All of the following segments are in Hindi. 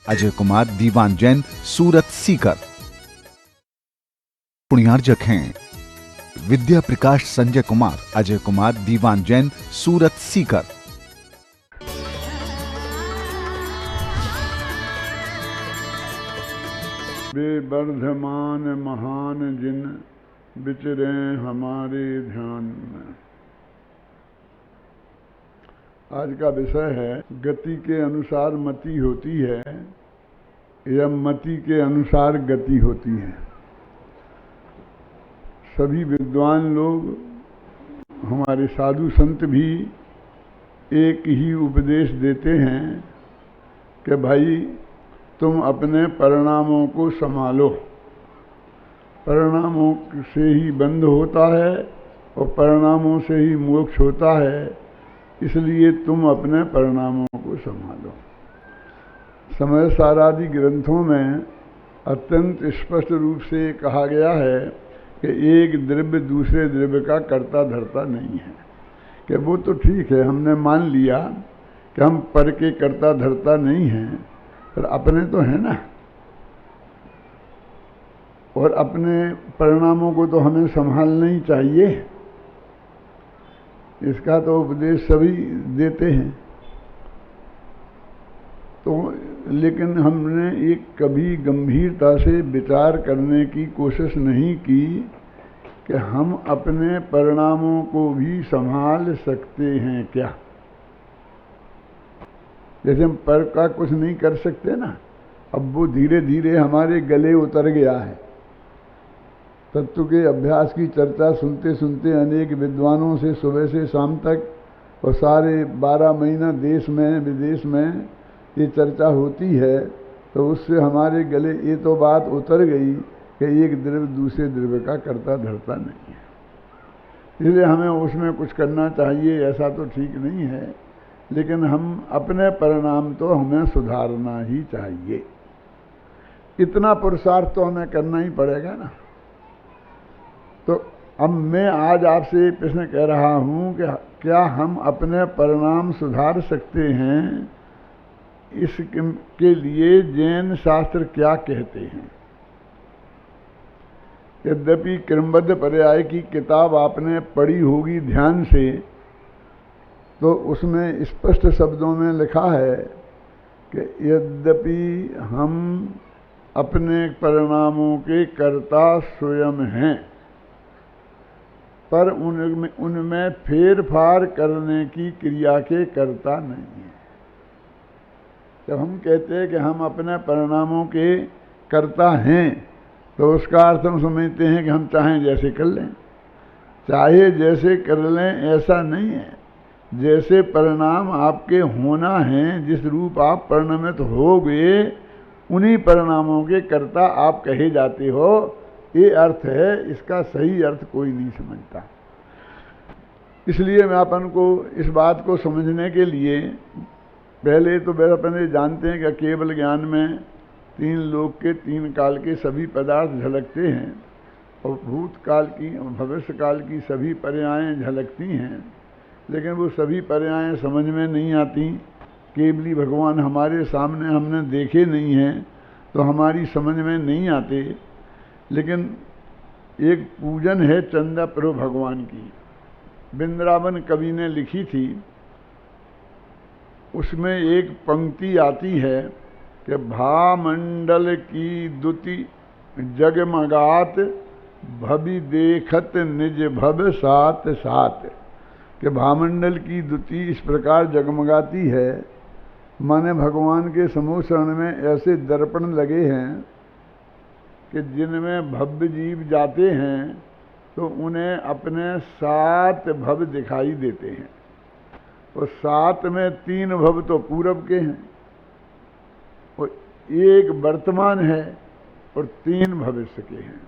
अजय कुमार दीवान जैन, सूरत सीकर। पुण्यार्जक हैं विद्या प्रकाश संजय कुमार, अजय कुमार दीवान जैन, सूरत सीकर। वे वर्धमान महान जिन विचरे हमारे ध्यान में। आज का विषय है गति के अनुसार मति होती है या मति के अनुसार गति होती है। सभी विद्वान लोग, हमारे साधु संत भी एक ही उपदेश देते हैं कि भाई तुम अपने परिणामों को संभालो। परिणामों से ही बंध होता है और परिणामों से ही मोक्ष होता है, इसलिए तुम अपने परिणामों को संभालो। समय सारादि ग्रंथों में अत्यंत स्पष्ट रूप से कहा गया है कि एक द्रव्य दूसरे द्रव्य का कर्ता धर्ता नहीं है। कि वो तो ठीक है, हमने मान लिया कि हम पर के कर्ता धर्ता नहीं हैं, पर अपने तो हैं ना, और अपने परिणामों को तो हमें संभालना ही चाहिए। इसका तो उपदेश सभी देते हैं। तो लेकिन हमने एक कभी गंभीरता से विचार करने की कोशिश नहीं की कि हम अपने परिणामों को भी संभाल सकते हैं क्या। जैसे हम पर का कुछ नहीं कर सकते ना, अब वो धीरे धीरे हमारे गले उतर गया है। तत्व के अभ्यास की चर्चा सुनते सुनते अनेक विद्वानों से सुबह से शाम तक और सारे 12 महीना देश में विदेश में ये चर्चा होती है, तो उससे हमारे गले ये तो बात उतर गई कि एक द्रव्य दूसरे द्रव्य का कर्ता धर्ता नहीं है। इसलिए हमें उसमें कुछ करना चाहिए, ऐसा तो ठीक नहीं है, लेकिन हम अपने परिणाम तो हमें सुधारना ही चाहिए। इतना पुरुषार्थ तो हमें करना ही पड़ेगा ना। तो अब मैं आज आपसे प्रश्न कह रहा हूं कि क्या हम अपने परिणाम सुधार सकते हैं? इसके लिए जैन शास्त्र क्या कहते हैं? यद्यपि क्रमबद्ध पर्याय की किताब आपने पढ़ी होगी ध्यान से, तो उसमें स्पष्ट शब्दों में लिखा है कि यद्यपि हम अपने परिणामों के कर्ता स्वयं हैं, पर उनमें फेर फार करने की क्रिया के कर्ता नहीं है। जब हम कहते हैं कि हम अपने परिणामों के कर्ता हैं, तो उसका अर्थ हम समझते हैं कि हम चाहें जैसे कर लें। चाहे जैसे कर लें ऐसा नहीं है। जैसे परिणाम आपके होना है, जिस रूप आप परिणमित होगे, उन्हीं परिणामों के कर्ता आप कहे जाते हो। ये अर्थ है, इसका सही अर्थ कोई नहीं समझता। इसलिए मैं अपन को इस बात को समझने के लिए पहले तो अपने जानते हैं कि केवल ज्ञान में 3 लोक के 3 काल के सभी पदार्थ झलकते हैं और भूतकाल की भविष्य काल की सभी पर्यायें झलकती हैं, लेकिन वो सभी पर्यायें समझ में नहीं आती। केवली भगवान हमारे सामने हमने देखे नहीं हैं, तो हमारी समझ में नहीं आते। लेकिन एक पूजन है चंदा प्रभु भगवान की, वृंदावन कवि ने लिखी थी। उसमें एक पंक्ति आती है कि भामंडल की दुति जगमगात, भवि देखत निज भव सात सात। कि भामंडल की दुति इस प्रकार जगमगाती है, माने भगवान के समूचरण में ऐसे दर्पण लगे हैं कि जिनमें भव्य जीव जाते हैं तो उन्हें अपने 7 भव दिखाई देते हैं। और 7 में 3 भव तो पूरब के हैं और 1 वर्तमान है और 3 भविष्य के हैं।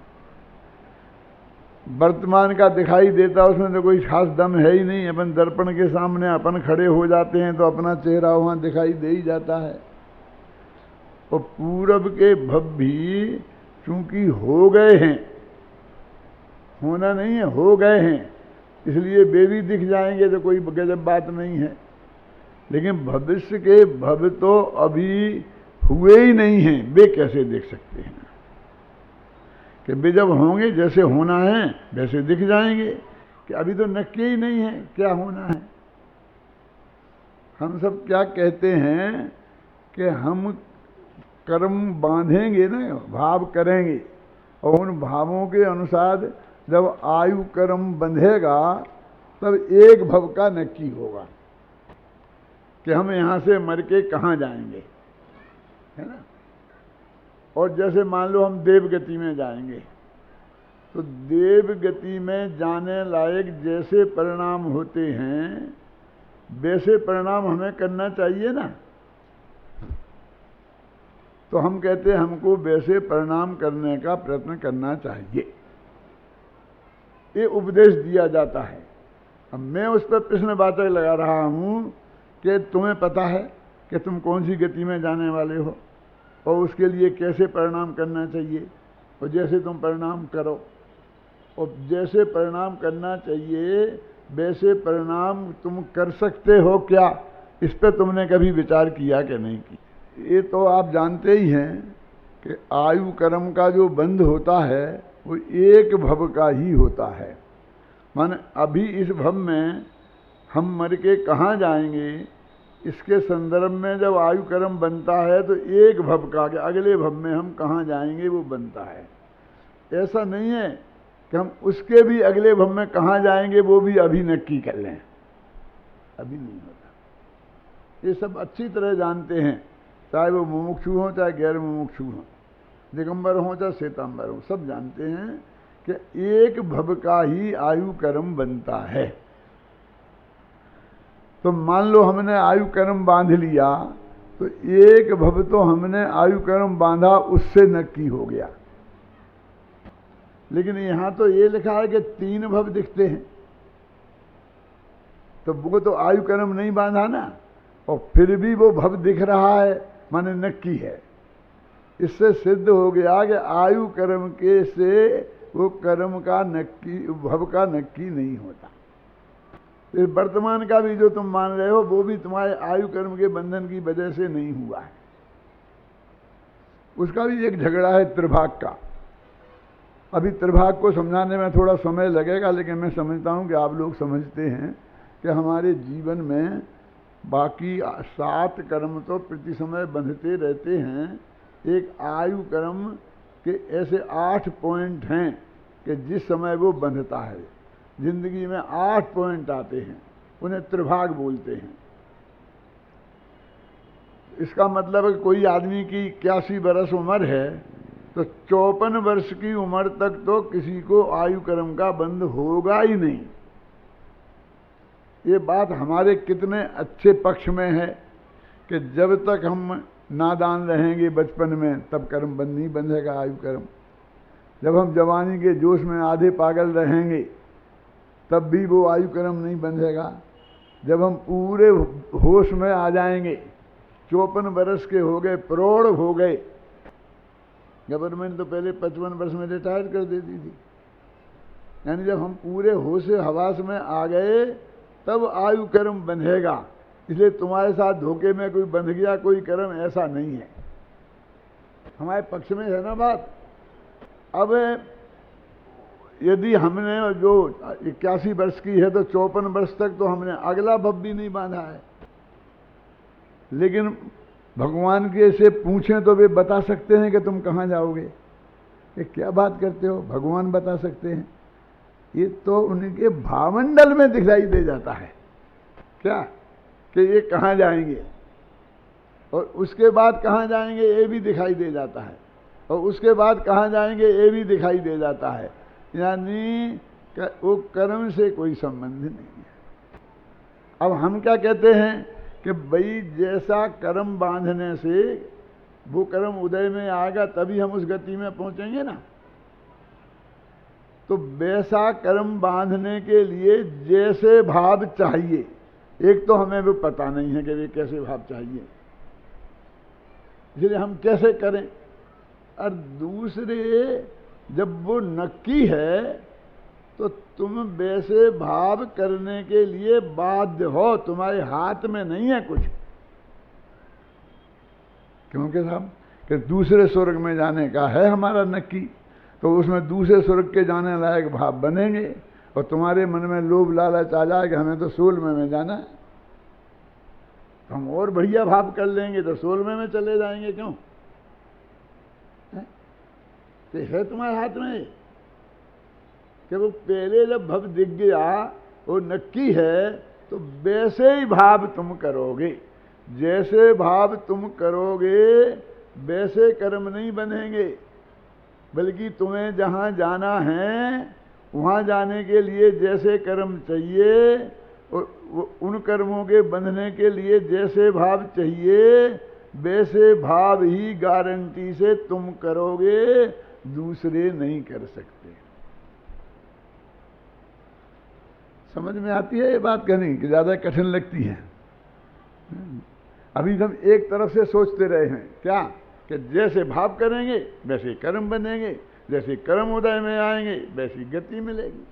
वर्तमान का दिखाई देता, उसमें तो कोई खास दम है ही नहीं। अपन दर्पण के सामने अपन खड़े हो जाते हैं तो अपना चेहरा वहाँ दिखाई दे ही जाता है। और पूरब के भव भी चूंकि हो गए हैं, होना नहीं है, हो गए हैं, इसलिए वे भी दिख जाएंगे, तो कोई गजब बात नहीं है। लेकिन भविष्य के भव तो अभी हुए ही नहीं हैं वे कैसे देख सकते हैं? कि वे जब होंगे जैसे होना है वैसे दिख जाएंगे, कि अभी तो नक्की ही नहीं है क्या होना है। हम सब क्या कहते हैं कि हम कर्म बांधेंगे ना, भाव करेंगे, और उन भावों के अनुसार जब आयु कर्म बंधेगा तब एक भव का नक्की होगा कि हम यहाँ से मर के कहाँ जाएंगे, है ना। और जैसे मान लो हम देव गति में जाएंगे, तो देव गति में जाने लायक जैसे परिणाम होते हैं वैसे परिणाम हमें करना चाहिए ना। तो हम कहते हैं हमको वैसे परिणाम करने का प्रयत्न करना चाहिए, ये उपदेश दिया जाता है। अब मैं उस पर प्रश्नवाचक लगा रहा हूं कि तुम्हें पता है कि तुम कौन सी गति में जाने वाले हो और उसके लिए कैसे परिणाम करना चाहिए, और जैसे तुम परिणाम करो, और जैसे परिणाम करना चाहिए वैसे परिणाम तुम कर सकते हो क्या, इस पर तुमने कभी विचार किया कि नहीं किया? ये तो आप जानते ही हैं कि आयु कर्म का जो बंध होता है वो एक भव का ही होता है। माने अभी इस भव में हम मर के कहाँ जाएंगे, इसके संदर्भ में जब आयु कर्म बनता है तो एक भव का कि अगले भव में हम कहाँ जाएंगे वो बनता है। ऐसा नहीं है कि हम उसके भी अगले भव में कहाँ जाएंगे वो भी अभी नक्की कर लें, अभी नहीं होता। ये सब अच्छी तरह जानते हैं, चाहे वो मुमुक्षु हो चाहे गैर मुमुक्षु हो, दिगंबर हो चाहे श्वेतांबर हो, सब जानते हैं कि एक भव का ही आयु कर्म बनता है। तो मान लो हमने आयु कर्म बांध लिया तो एक भव तो हमने आयु कर्म बांधा उससे नक्की हो गया। लेकिन यहां तो ये लिखा है कि 3 भव दिखते हैं, तो वो तो आयु कर्म नहीं बांधा ना, और फिर भी वो भव दिख रहा है माने नक्की है। इससे सिद्ध हो गया कि आयु कर्म के से वो कर्म का नक्की, भव का नक्की नहीं होता। इस वर्तमान का भी जो तुम मान रहे हो वो भी तुम्हारे आयु कर्म के बंधन की वजह से नहीं हुआ है। उसका भी एक झगड़ा है त्रिभाग का। अभी त्रिभाग को समझाने में थोड़ा समय लगेगा, लेकिन मैं समझता हूँ कि आप लोग समझते हैं कि हमारे जीवन में बाकी 7 कर्म तो प्रति समय बंधते रहते हैं। एक आयु कर्म के ऐसे 8 पॉइंट हैं कि जिस समय वो बंधता है। जिंदगी में 8 पॉइंट आते हैं, उन्हें त्रिभाग बोलते हैं। इसका मतलब है कि कोई आदमी की 81 वर्ष उम्र है तो 54 वर्ष की उम्र तक तो किसी को आयु कर्म का बंध होगा ही नहीं। ये बात हमारे कितने अच्छे पक्ष में है कि जब तक हम नादान रहेंगे बचपन में तब कर्म बंध नहीं बंधेगा आयु कर्म। जब हम जवानी के जोश में आधे पागल रहेंगे तब भी वो आयु कर्म नहीं बंधेगा। जब हम पूरे होश में आ जाएंगे, 54 वर्ष के हो गए, प्रौढ़ हो गए, गवर्नमेंट तो पहले 55 वर्ष में रिटायर कर देती थी, यानी जब हम पूरे होश हवास में आ गए तब आयु कर्म बंधेगा। इसलिए तुम्हारे साथ धोखे में कोई बंध गया कोई कर्म, ऐसा नहीं है, हमारे पक्ष में है ना बात। अब यदि हमने जो 81 वर्ष की है तो 54 वर्ष तक तो हमने अगला भव भी नहीं बांधा है। लेकिन भगवान के से पूछें तो वे बता सकते हैं कि तुम कहाँ जाओगे। ये क्या बात करते हो, भगवान बता सकते हैं। ये तो उनके भावमंडल में दिखाई दे जाता है क्या कि ये कहाँ जाएंगे, और उसके बाद कहाँ जाएंगे ये भी दिखाई दे जाता है, और उसके बाद कहाँ जाएंगे ये भी दिखाई दे जाता है। यानी वो कर्म से कोई संबंध नहीं है। अब हम क्या कहते हैं कि भाई जैसा कर्म बांधने से वो कर्म उदय में आएगा तभी हम उस गति में पहुंचेंगे ना। तो वैसा कर्म बांधने के लिए जैसे भाव चाहिए, एक तो हमें वो पता नहीं है कि वे कैसे भाव चाहिए, इसलिए हम कैसे करें। और दूसरे जब वो नक्की है तो तुम वैसे भाव करने के लिए बाध्य हो, तुम्हारे हाथ में नहीं है कुछ क्योंकि साहब कि दूसरे स्वर्ग में जाने का है हमारा नक्की, तो उसमें दूसरे स्वर्ग के जाने लायक भाव बनेंगे। और तुम्हारे मन में लोभ लालच आ जाए कि हमें तो 16वें में जाना है, तो हम और बढ़िया भाव कर लेंगे तो 16वें में चले जाएंगे। क्यों तो है तुम्हारे हाथ में कि वो पहले जब भव दिख गया वो नक्की है, तो वैसे ही भाव तुम करोगे। जैसे भाव तुम करोगे वैसे कर्म नहीं बनेंगे, बल्कि तुम्हें जहाँ जाना है वहाँ जाने के लिए जैसे कर्म चाहिए, उन कर्मों के बंधने के लिए जैसे भाव चाहिए, वैसे भाव ही गारंटी से तुम करोगे, दूसरे नहीं कर सकते। समझ में आती है ये बात कहनी कि ज्यादा कठिन लगती है? अभी हम एक तरफ से सोचते रहे हैं क्या कि जैसे भाव करेंगे वैसे कर्म बनेंगे, जैसे कर्म उदय में आएंगे वैसी गति मिलेगी।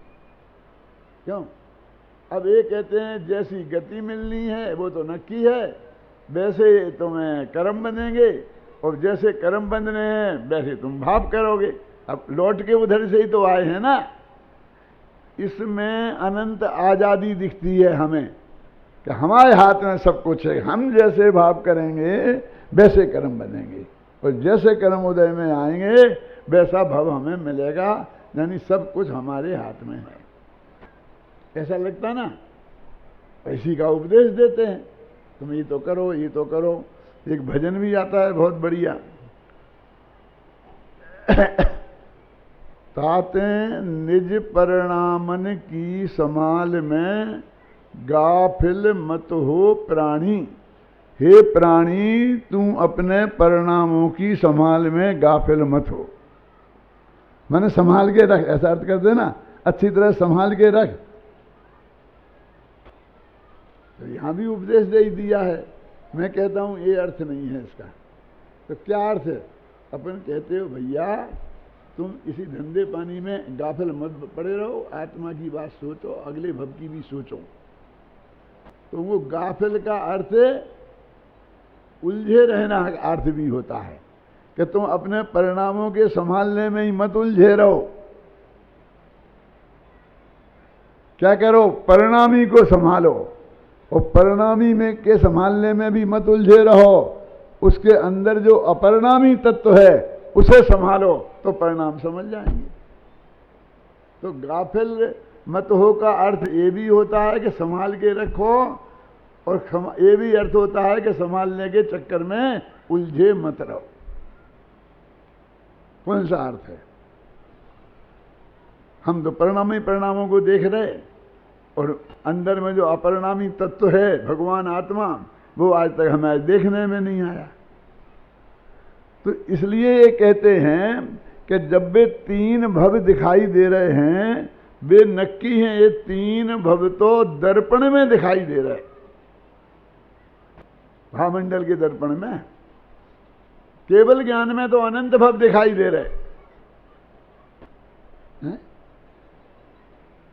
क्यों? अब ये कहते हैं जैसी गति मिलनी है वो तो नक्की है, वैसे तुम्हें कर्म बनेंगे, और जैसे कर्म बन रहे हैं वैसे तुम भाव करोगे। अब लौट के उधर से ही तो आए हैं ना। इसमें अनंत आजादी दिखती है हमें कि हमारे हाथ में सब कुछ है, हम जैसे भाव करेंगे वैसे कर्म बनेंगे, और जैसे कर्म उदय में आएंगे वैसा भाव हमें मिलेगा। यानी सब कुछ हमारे हाथ में है। ऐसा लगता ना? इसी का उपदेश देते हैं, तुम ये तो करो, ये तो करो। एक भजन भी आता है बहुत बढ़िया, ताते निज परिणामन की संभाल में गाफिल मत हो प्राणी। हे प्राणी, तू अपने परिणामों की संभाल में गाफिल मत हो। मैंने संभाल के रख, ऐसा अर्थ कर देना, अच्छी तरह संभाल के रख। तो यहां भी उपदेश दे दिया है। मैं कहता हूं ये अर्थ नहीं है इसका, तो क्या अर्थ है? अपन कहते हो भैया तुम इसी धंधे पानी में गाफिल मत पड़े रहो, आत्मा की बात सोचो, अगले भव की भी सोचो। तो वो गाफिल का अर्थ उलझे रहना अर्थ भी होता है कि तुम अपने परिणामों के संभालने में ही मत उलझे रहो। क्या करो? परिणामी को संभालो, और परिणामी में के संभालने में भी मत उलझे रहो। उसके अंदर जो अपरिणामी तत्व है उसे संभालो तो परिणाम समझ जाएंगे। तो गाफिल मत हो का अर्थ ये भी होता है कि संभाल के रखो, और ये भी अर्थ होता है कि संभालने के चक्कर में उलझे मत रहो। कौन सा अर्थ है? हम तो परिणामी परिणामों को देख रहे, और अंदर में जो अपरिणामी तत्व है भगवान आत्मा, वो आज तक हमें देखने में नहीं आया। तो इसलिए ये कहते हैं कि जब वे 3 भव दिखाई दे रहे हैं वे नक्की हैं। ये 3 भव तो दर्पण में दिखाई दे रहे, भावमंडल के दर्पण में। केवल ज्ञान में तो अनंत भव दिखाई दे रहे हैं।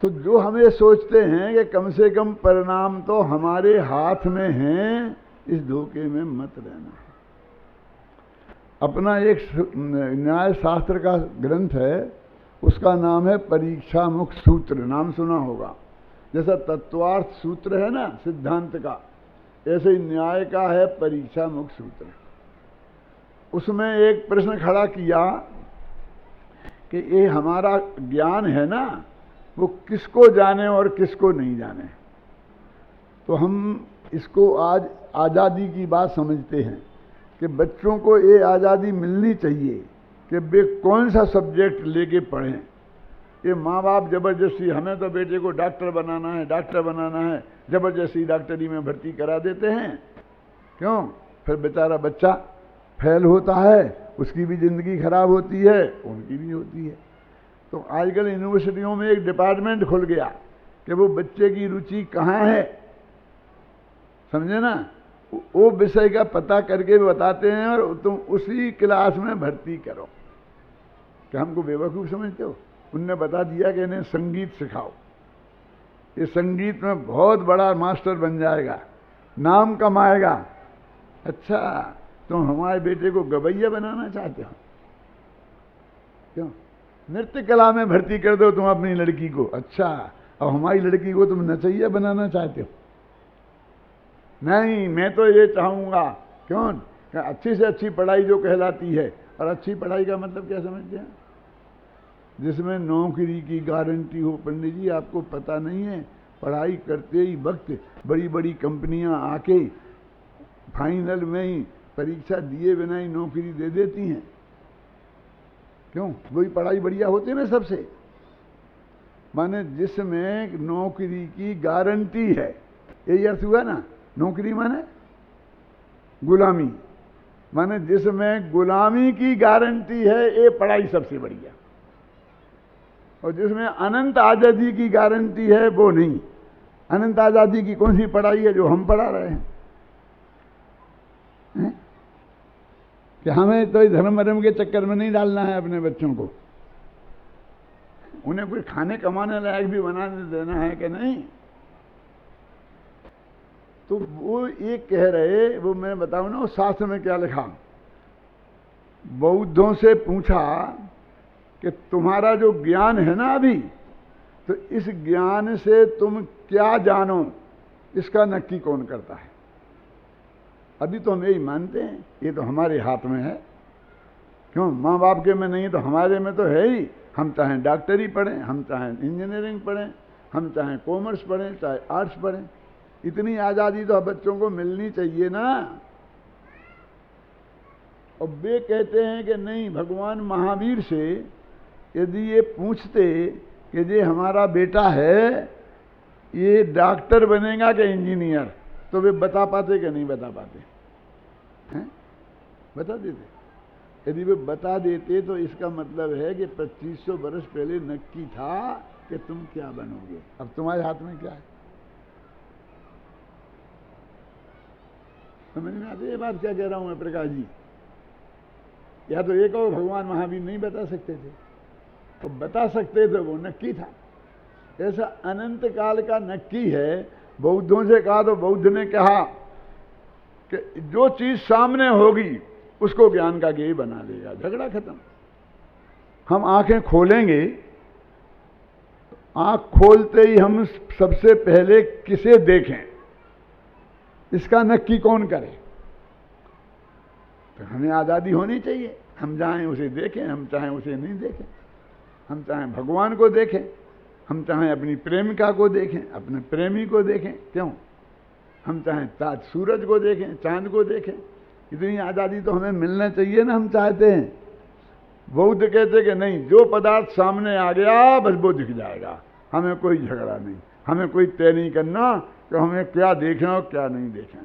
तो जो हम ये सोचते हैं कि कम से कम परिणाम तो हमारे हाथ में है, इस धोखे में मत रहना। अपना एक न्याय शास्त्र का ग्रंथ है, उसका नाम है परीक्षा मुख सूत्र, नाम सुना होगा। जैसा तत्वार्थ सूत्र है ना सिद्धांत का, ऐसे ही न्याय का है परीक्षा मुख सूत्र। उसमें एक प्रश्न खड़ा किया कि ये हमारा ज्ञान है ना, वो किसको जाने और किसको नहीं जाने। तो हम इसको आज आज़ादी की बात समझते हैं कि बच्चों को ये आज़ादी मिलनी चाहिए कि वे कौन सा सब्जेक्ट लेके पढ़ें। ये माँ बाप जबरदस्ती, हमें तो बेटे को डॉक्टर बनाना है, डॉक्टर बनाना है, जबरदस्ती डॉक्टरी में भर्ती करा देते हैं। क्यों? फिर बेचारा बच्चा फेल होता है, उसकी भी जिंदगी खराब होती है, उनकी भी होती है। तो आजकल यूनिवर्सिटियों में एक डिपार्टमेंट खुल गया कि वो बच्चे की रुचि कहाँ है, समझे ना, वो विषय का पता करके बताते हैं और तुम उसी क्लास में भर्ती करो। क्या हमको बेवकूफ़ समझते हो? उनने बता दिया कि इन्हें संगीत सिखाओ, ये संगीत में बहुत बड़ा मास्टर बन जाएगा, नाम कमाएगा। अच्छा, तुम हमारे बेटे को गवैया बनाना चाहते हो? क्यों? नृत्य कला में भर्ती कर दो तुम अपनी लड़की को। अच्छा, और हमारी लड़की को तुम नचैया बनाना चाहते हो? नहीं, मैं तो ये चाहूंगा। क्यों? कि अच्छी से अच्छी पढ़ाई जो कहलाती है, और अच्छी पढ़ाई का मतलब क्या समझते हैं? जिसमें नौकरी की गारंटी हो। पंडित जी, आपको पता नहीं है, पढ़ाई करते ही वक्त बड़ी बड़ी कंपनियां आके फाइनल में ही परीक्षा दिए बिना ही नौकरी दे देती हैं। क्यों? वही पढ़ाई बढ़िया होती है ना सबसे। माने जिसमें नौकरी की गारंटी है, यही अर्थ हुआ ना। नौकरी माने गुलामी, माने जिसमें गुलामी की गारंटी है, ये पढ़ाई सबसे बढ़िया। और जिसमें अनंत आजादी की गारंटी है, वो नहीं। अनंत आजादी की कौन सी पढ़ाई है जो हम पढ़ा रहे हैं? कि हमें तो धर्म वर्म के चक्कर में नहीं डालना है अपने बच्चों को, उन्हें कोई खाने कमाने लायक भी बनाने देना है कि नहीं। तो वो ये कह रहे, वो मैं बताऊं ना, उस शास्त्र में क्या लिखा। बौद्धों से पूछा कि तुम्हारा जो ज्ञान है ना अभी, तो इस ज्ञान से तुम क्या जानो, इसका नक्की कौन करता है? अभी तो हम यही मानते हैं, ये तो हमारे हाथ में है। क्यों? माँ बाप के में नहीं तो हमारे में तो है ही। हम चाहे डॉक्टरी पढ़ें, हम चाहे इंजीनियरिंग पढ़ें, हम चाहे कॉमर्स पढ़ें, चाहे आर्ट्स पढ़ें, इतनी आज़ादी तो बच्चों को मिलनी चाहिए ना। और वे कहते हैं कि नहीं, भगवान महावीर से यदि ये पूछते कि ये हमारा बेटा है, ये डॉक्टर बनेगा कि इंजीनियर, तो वे बता पाते कि नहीं बता पाते हैं? बता देते। यदि वे बता देते तो इसका मतलब है कि 2500 वर्ष पहले नक्की था कि तुम क्या बनोगे। अब तुम्हारे हाथ में क्या है? समझ में आती है ये बात क्या कह रहा हूं मैं प्रकाश जी? या तो एक और भगवान महावीर नहीं बता सकते थे, तो बता सकते थे, वो नक्की था। ऐसा अनंत काल का नक्की है। बौद्धों से कहा तो बौद्ध ने कहा कि जो चीज सामने होगी उसको ज्ञान का ज्ञेय बना देगा, झगड़ा खत्म। हम आंखें खोलेंगे, आंख खोलते ही हम सबसे पहले किसे देखें, इसका नक्की कौन करे? तो हमें आज़ादी होनी चाहिए। हम चाहें उसे देखें, हम चाहें उसे नहीं देखें, हम चाहें भगवान को देखें, हम चाहें अपनी प्रेमिका को देखें, अपने प्रेमी को देखें। क्यों? हम चाहें ताज सूरज को देखें, चांद को देखें। इतनी आज़ादी तो हमें मिलना चाहिए ना, हम चाहते हैं। बौद्ध कहते कि नहीं, जो पदार्थ सामने आ गया बस वो दिख जाएगा, हमें कोई झगड़ा नहीं, हमें कोई तय नहीं करना कि हमें क्या देखें और क्या नहीं देखें।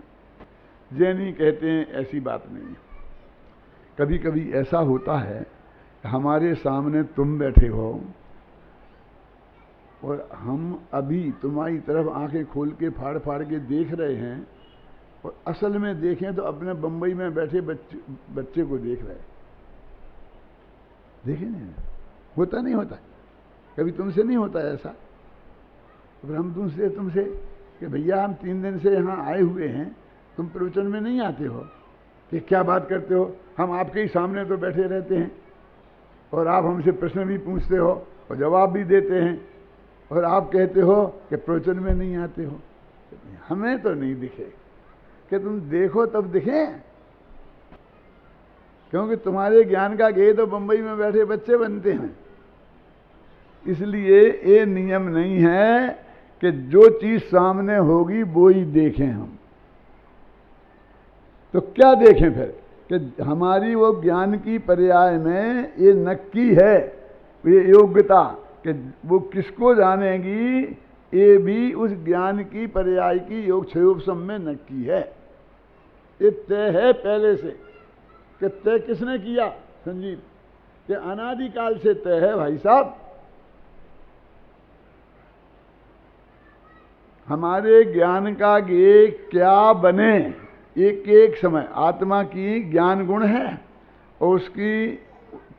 जैनी कहते हैं ऐसी बात नहीं है। कभी कभी ऐसा होता है, हमारे सामने तुम बैठे हो और हम अभी तुम्हारी तरफ आंखें खोल के फाड़ फाड़ के देख रहे हैं, और असल में देखें तो अपने बंबई में बैठे बच्चे को देख रहे हैं। देखे नहीं? होता नहीं होता? कभी तुमसे नहीं होता ऐसा? फिर हम तुमसे कि भैया हम 3 दिन से यहाँ आए हुए हैं, तुम प्रवचन में नहीं आते हो, कि क्या बात करते हो? हम आपके ही सामने तो बैठे रहते हैं, और आप हमसे प्रश्न भी पूछते हो और जवाब भी देते हैं, और आप कहते हो कि प्रवचन में नहीं आते हो। हमें तो नहीं दिखे। कि तुम देखो तब दिखे, क्योंकि तुम्हारे ज्ञान का ज्ञेय तो बंबई में बैठे बच्चे बनते हैं। इसलिए ये नियम नहीं है कि जो चीज सामने होगी वो ही देखें हम। तो क्या देखें फिर? कि हमारी वो ज्ञान की पर्याय में ये नक्की है, ये योग्यता कि वो किसको जानेगी, ये भी उस ज्ञान की पर्याय की योग क्षयोपम में नक्की है। ये तय है पहले से। कि तय किसने किया संजीव? कि अनादिकाल से तय है भाई साहब। हमारे ज्ञान का ज्ञेय क्या बने, एक एक समय आत्मा की ज्ञान गुण है और उसकी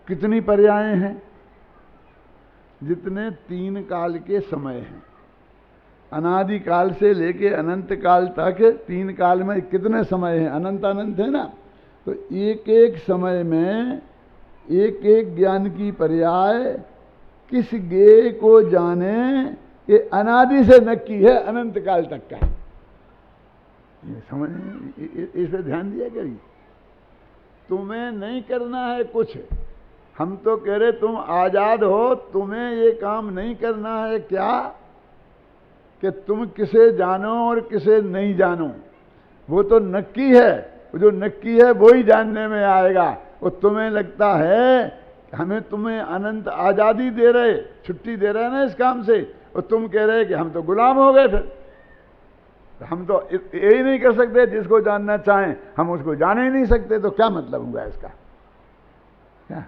कितनी पर्यायें हैं? जितने 3 काल के समय हैं। अनादि काल से लेके अनंत काल तक 3 काल में कितने समय हैं? अनंत अनंत है ना। तो एक एक समय में एक एक ज्ञान की पर्याय किस गे को जाने, ये अनादि से नक्की है, अनंत काल तक का। ये समझ, इस पे ध्यान दिया करिए। तुम्हें नहीं करना है कुछ, हम तो कह रहे तुम आजाद हो, तुम्हें ये काम नहीं करना है क्या कि तुम किसे जानो और किसे नहीं जानो। वो तो नक्की है, वो जो नक्की है वो ही जानने में आएगा। वो तुम्हें लगता है हमें तुम्हें अनंत आजादी दे रहे, छुट्टी दे रहे हैं ना इस काम से, और तुम कह रहे कि हम तो गुलाम हो गए, फिर हम तो यही नहीं कर सकते, जिसको जानना चाहें हम उसको जान ही नहीं सकते, तो क्या मतलब हुआ इसका? क्या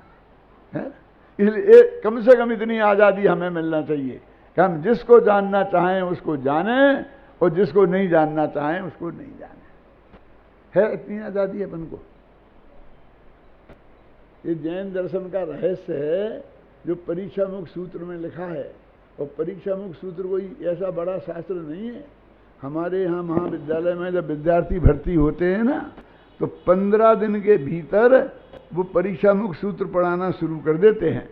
है? इसलिए कम से कम इतनी आजादी हमें मिलना चाहिए कि हम जिसको जानना चाहें उसको जानें, और जिसको नहीं जानना चाहें उसको नहीं जानें। है इतनी आजादी अपन को। ये जैन दर्शन का रहस्य है जो परीक्षा मुख सूत्र में लिखा है। और परीक्षा मुख सूत्र कोई ऐसा बड़ा शास्त्र नहीं है। हमारे यहाँ महाविद्यालय में जब विद्यार्थी भर्ती होते हैं ना, तो 15 दिन के भीतर वो परीक्षा मुख सूत्र पढ़ाना शुरू कर देते हैं,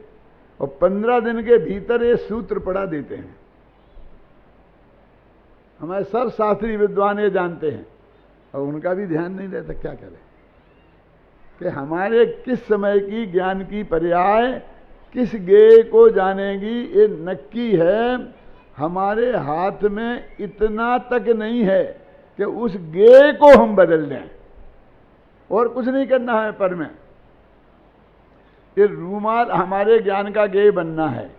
और 15 दिन के भीतर ये सूत्र पढ़ा देते हैं। हमारे सब शास्त्री विद्वान ये जानते हैं, और उनका भी ध्यान नहीं रहता। क्या करें कि हमारे किस समय की ज्ञान की पर्याय किस गे को जानेगी, ये नक्की है। हमारे हाथ में इतना तक नहीं है कि उस गे को हम बदल दें, और कुछ नहीं करना है। पर में ये रूमाल हमारे ज्ञान का गे बनना है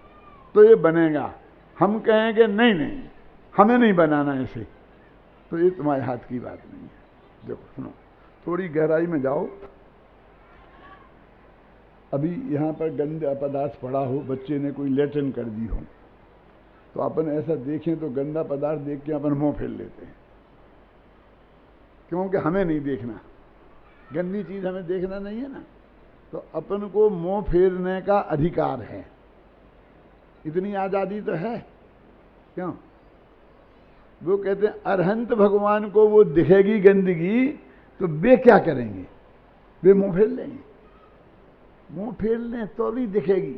तो ये बनेगा। हम कहेंगे नहीं नहीं हमें नहीं बनाना ऐसे, तो ये तुम्हारे हाथ की बात नहीं है। देखो सुनो, थोड़ी गहराई में जाओ। अभी यहाँ पर गंदा पदार्थ पड़ा हो, बच्चे ने कोई लेटन कर दी हो, तो अपन ऐसा देखें तो गंदा पदार्थ देख के अपन मुंह फेर लेते हैं, क्योंकि हमें नहीं देखना, गंदी चीज हमें देखना नहीं है ना। तो अपन को मुंह फेरने का अधिकार है, इतनी आजादी तो है। क्यों? वो कहते हैं अरहंत भगवान को वो दिखेगी गंदगी तो वे क्या करेंगे? वे मुंह फेर लेंगे। मुंह फेर लें तो भी दिखेगी।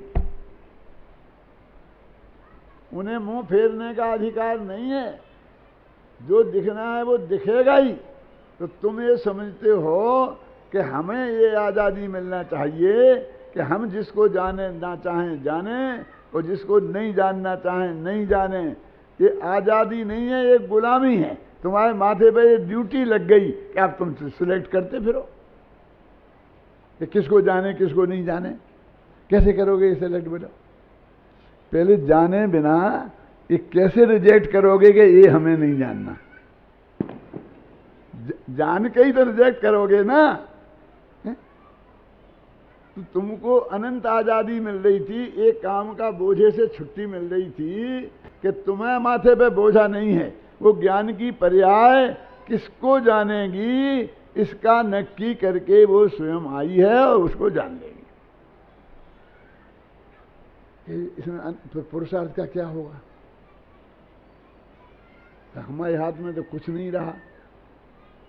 उन्हें मुंह फेरने का अधिकार नहीं है, जो दिखना है वो दिखेगा ही। तो तुम ये समझते हो कि हमें ये आज़ादी मिलना चाहिए कि हम जिसको जाने ना चाहें जानें, और जिसको नहीं जानना चाहें नहीं जानें। ये आज़ादी नहीं है, ये गुलामी है। तुम्हारे माथे पे ये ड्यूटी लग गई कि आप तुम सिलेक्ट करते फिरो कि किसको जाने किसको नहीं जाने। कैसे करोगे ये सिलेक्ट? बोलो पहले जाने बिना ये कैसे रिजेक्ट करोगे कि ये हमें नहीं जानना? जान के ही तो रिजेक्ट करोगे ना। तो तुमको अनंत आजादी मिल रही थी, एक काम का बोझे से छुट्टी मिल रही थी कि तुम्हें माथे पे बोझा नहीं है। वो ज्ञान की पर्याय किसको जानेगी इसका नक्की करके वो स्वयं आई है और उसको जान लेगी। इसमें पुरुषार्थ का क्या होगा? तो हमारे हाथ में तो कुछ नहीं रहा,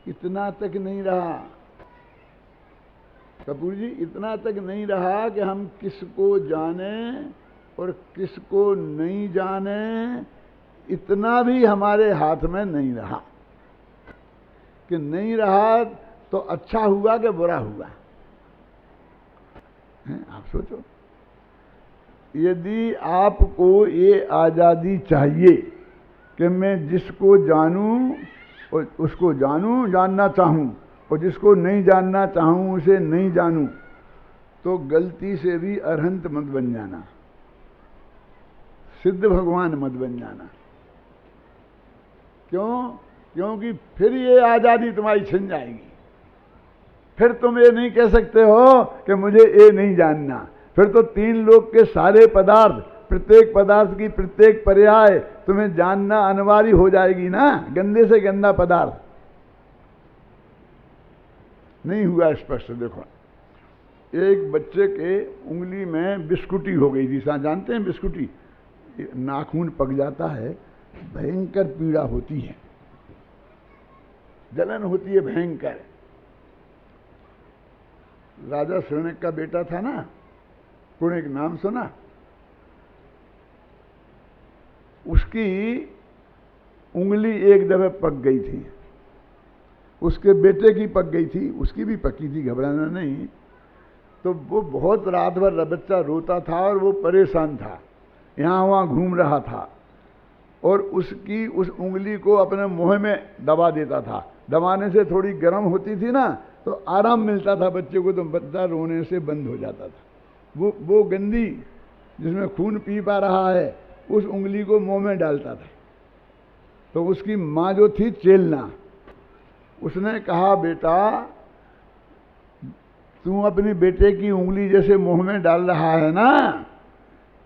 इतना तक नहीं रहा कपूर जी, इतना तक नहीं रहा कि हम किसको जाने और किसको नहीं जाने। इतना भी हमारे हाथ में नहीं रहा कि नहीं रहा तो अच्छा हुआ कि बुरा हुआ। आप सोचो, यदि आपको ये आज़ादी चाहिए कि मैं जिसको जानूं और उसको जानूं, जानना चाहूं, और जिसको नहीं जानना चाहूं उसे नहीं जानूं, तो गलती से भी अरहंत मत बन जाना, सिद्ध भगवान मत बन जाना। क्यों? क्योंकि फिर ये आज़ादी तुम्हारी छिन जाएगी। फिर तुम ये नहीं कह सकते हो कि मुझे ये नहीं जानना। फिर तो तीन लोक के सारे पदार्थ, प्रत्येक पदार्थ की प्रत्येक पर्याय तुम्हें जानना अनिवार्य हो जाएगी ना। गंदे से गंदा पदार्थ नहीं हुआ स्पष्ट। देखो, एक बच्चे के उंगली में बिस्कुटी हो गई थी। जानते हैं बिस्कुटी? नाखून पक जाता है, भयंकर पीड़ा होती है, जलन होती है भयंकर। राजा शृणक का बेटा था ना, कुणिक, नाम सुना? उसकी उंगली एक दफे पक गई थी, उसके बेटे की पक गई थी, उसकी भी पकी थी, घबराना नहीं। तो वो बहुत रात भर बच्चा रोता था और वो परेशान था, यहाँ वहाँ घूम रहा था, और उसकी उस उंगली को अपने मुंह में दबा देता था। दबाने से थोड़ी गर्म होती थी ना, तो आराम मिलता था बच्चे को, तो बच्चा रोने से बंद हो जाता था। वो गंदी जिसमें खून पी पा रहा है, उस उंगली को मुंह में डालता था। तो उसकी माँ जो थी चेलना, उसने कहा, बेटा तू अपनी बेटे की उंगली जैसे मुंह में डाल रहा है ना,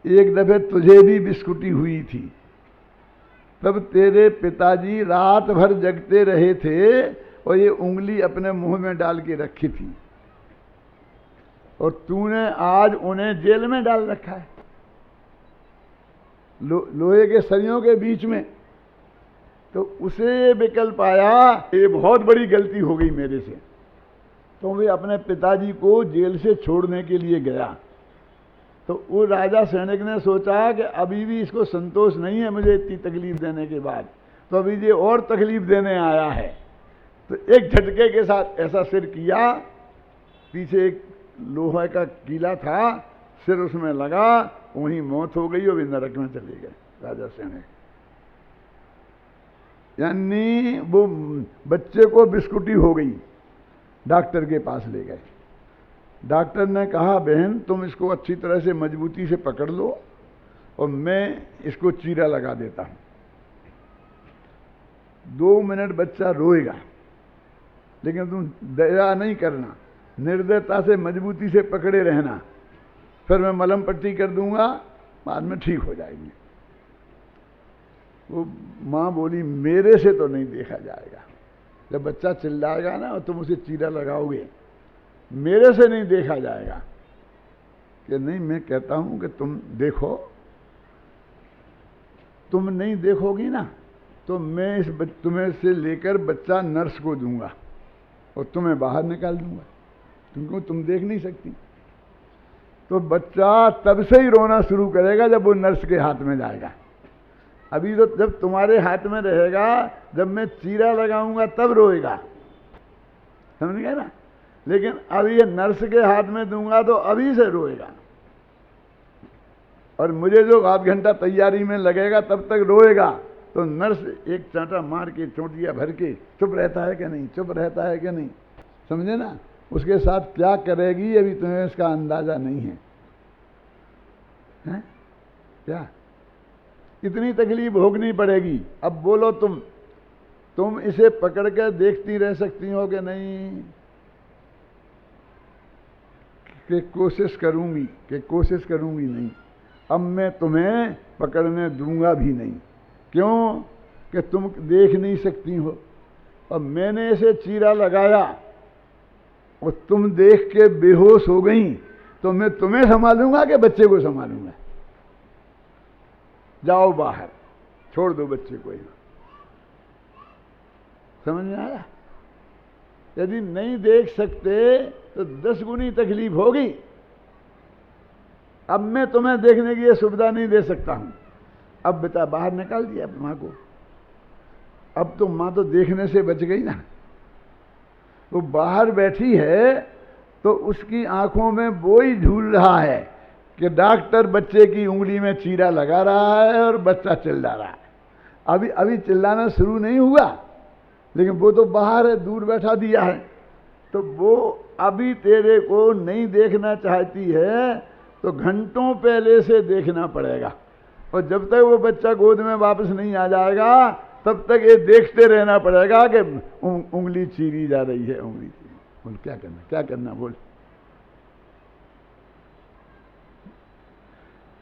एक दफे तुझे भी बिस्कुटी हुई थी, तब तेरे पिताजी रात भर जगते रहे थे और ये उंगली अपने मुंह में डाल के रखी थी, और तूने आज उन्हें जेल में डाल रखा है, लोहे के सरियों के बीच में। तो उसे विकल्प आया, ये बहुत बड़ी गलती हो गई मेरे से। तो वे अपने पिताजी को जेल से छोड़ने के लिए गया। तो वो राजा सैनिक ने सोचा कि अभी भी इसको संतोष नहीं है मुझे इतनी तकलीफ देने के बाद, तो अभी ये और तकलीफ देने आया है। तो एक झटके के साथ ऐसा सिर किया, पीछे एक लोहे का कीला था, सिर उसमें लगा, वहीं मौत हो गई और वे नरक में चले गए राजा सैनिक। यानी वो बच्चे को बिस्कुटी हो गई, डॉक्टर के पास ले गए। डॉक्टर ने कहा, बहन तुम इसको अच्छी तरह से मजबूती से पकड़ लो और मैं इसको चीरा लगा देता हूं। 2 मिनट बच्चा रोएगा, लेकिन तुम दया नहीं करना, निर्दयता से मजबूती से पकड़े रहना, फिर मैं मलहम पट्टी कर दूंगा, बाद में ठीक हो जाएगी। वो माँ बोली, मेरे से तो नहीं देखा जाएगा। जब बच्चा चिल्लाएगा ना और तुम उसे चीरा लगाओगे, मेरे से नहीं देखा जाएगा। कि नहीं, मैं कहता हूं कि तुम देखो, तुम नहीं देखोगी ना तो मैं तुम्हें से लेकर बच्चा नर्स को दूंगा और तुम्हें बाहर निकाल दूंगा, क्योंकि तुम देख नहीं सकती। तो बच्चा तब से ही रोना शुरू करेगा जब वो नर्स के हाथ में जाएगा। अभी तो जब तुम्हारे हाथ में रहेगा, जब मैं चीरा लगाऊंगा तब रोएगा, समझ गए ना? लेकिन अभी ये नर्स के हाथ में दूंगा तो अभी से रोएगा, और मुझे जो आध घंटा तैयारी में लगेगा तब तक रोएगा। तो नर्स एक चांटा मार के, चोटियां भर के, चुप रहता है कि नहीं, चुप रहता है कि नहीं, समझे ना? उसके साथ क्या करेगी अभी तुम्हें इसका अंदाजा नहीं है, हैं? क्या कितनी तकलीफ भोगनी पड़ेगी। अब बोलो तुम इसे पकड़ कर देखती रह सकती हो कि नहीं? कि कोशिश करूंगी नहीं। अब मैं तुम्हें पकड़ने दूंगा भी नहीं। क्यों? कि तुम देख नहीं सकती हो, और मैंने इसे चीरा लगाया और तुम देख के बेहोश हो गई, तो मैं तुम्हें संभालूंगा कि बच्चे को संभालूंगा? जाओ बाहर, छोड़ दो बच्चे को। समझ में आया? यदि नहीं देख सकते तो 10 गुनी तकलीफ होगी। अब मैं तुम्हें देखने की ये सुविधा नहीं दे सकता हूं। अब बेटा बाहर निकाल दिया मां को, अब तो मां तो देखने से बच गई ना। वो बाहर बैठी है तो उसकी आंखों में वो ही झूल रहा है कि डॉक्टर बच्चे की उंगली में चीरा लगा रहा है और बच्चा चिल्ला रहा है। अभी चिल्लाना शुरू नहीं हुआ, लेकिन वो तो बाहर है, दूर बैठा दिया है। तो वो अभी तेरे को नहीं देखना चाहती है, तो घंटों पहले से देखना पड़ेगा, और जब तक वो बच्चा गोद में वापस नहीं आ जाएगा तब तक ये देखते रहना पड़ेगा कि उंगली चीरी जा रही है, उंगली चीरी। बोल क्या करना बोल।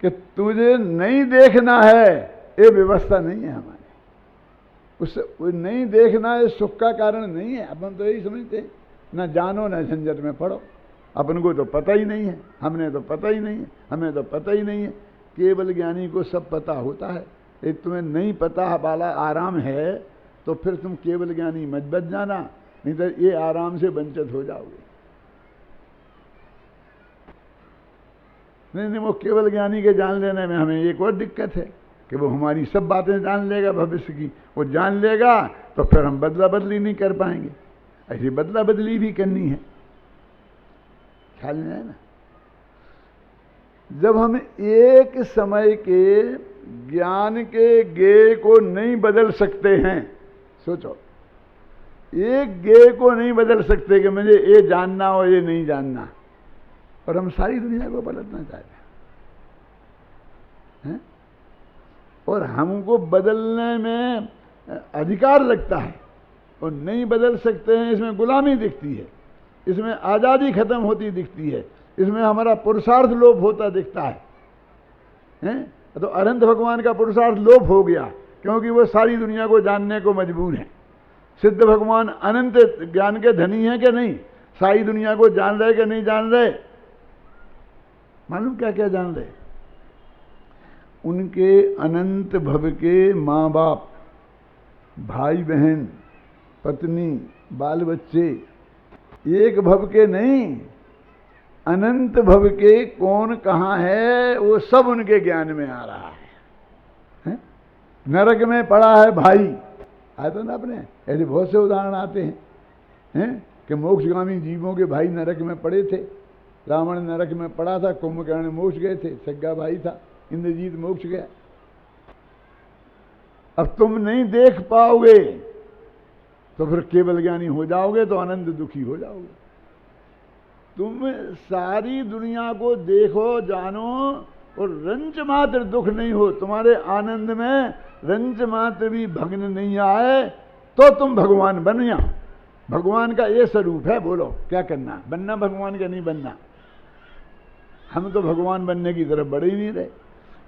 कि तुझे नहीं देखना है, ये व्यवस्था नहीं है हमारी। उससे नहीं देखना ये सुख का कारण नहीं है। अपन तो यही समझते, ना जानो ना झंझट में पड़ो। अपन को तो पता ही नहीं है, हमने तो पता ही नहीं है, हमें तो पता ही नहीं है। केवल ज्ञानी को सब पता होता है। यदि तुम्हें नहीं पता वाला आराम है तो फिर तुम केवल ज्ञानी मत बच जाना, नहीं तो ये आराम से वंचित हो जाओगे। नहीं, वो केवल ज्ञानी के जान लेने में हमें एक और दिक्कत है कि वो हमारी सब बातें जान लेगा भविष्य की। वो जान लेगा तो फिर हम बदला बदली नहीं कर पाएंगे। ऐसी बदला बदली भी करनी है, ख्याल में है ना। जब हम एक समय के ज्ञान के गे को नहीं बदल सकते हैं, सोचो, एक गे को नहीं बदल सकते कि मुझे ये जानना और ये नहीं जानना, और हम सारी दुनिया को पलटना चाहते हैं। और हमको बदलने में अधिकार लगता है और नहीं बदल सकते हैं, इसमें गुलामी दिखती है, इसमें आज़ादी खत्म होती दिखती है, इसमें हमारा पुरुषार्थ लोप होता दिखता है। तो अनंत भगवान का पुरुषार्थ लोप हो गया क्योंकि वो सारी दुनिया को जानने को मजबूर हैं। सिद्ध भगवान अनंत ज्ञान के धनी हैं कि नहीं? सारी दुनिया को जान रहे कि नहीं जान रहे? मालूम क्या क्या जान रहे? उनके अनंत भव के माँ बाप, भाई बहन, पत्नी, बाल बच्चे, एक भव के नहीं, अनंत भव के कौन कहाँ है वो सब उनके ज्ञान में आ रहा है। नरक में पड़ा है भाई, आया तो ना अपने, ऐसे बहुत से उदाहरण आते हैं कि मोक्षगामी जीवों के भाई नरक में पड़े थे। रावण नरक में पड़ा था, कुंभकर्ण मोक्ष गए थे, सग्गा भाई था, इंद्रजीत मोक्ष गया। अब तुम नहीं देख पाओगे तो फिर केवल ज्ञानी हो जाओगे तो अनंत दुखी हो जाओगे। तुम सारी दुनिया को देखो, जानो और रंच मात्र दुख नहीं हो, तुम्हारे आनंद में रंच मात्र भी भग्न नहीं आए तो तुम भगवान बन जाओ। भगवान का ये स्वरूप है। बोलो क्या करना? बनना भगवान का नहीं बनना। हम तो भगवान बनने की तरफ बढ़ ही नहीं रहे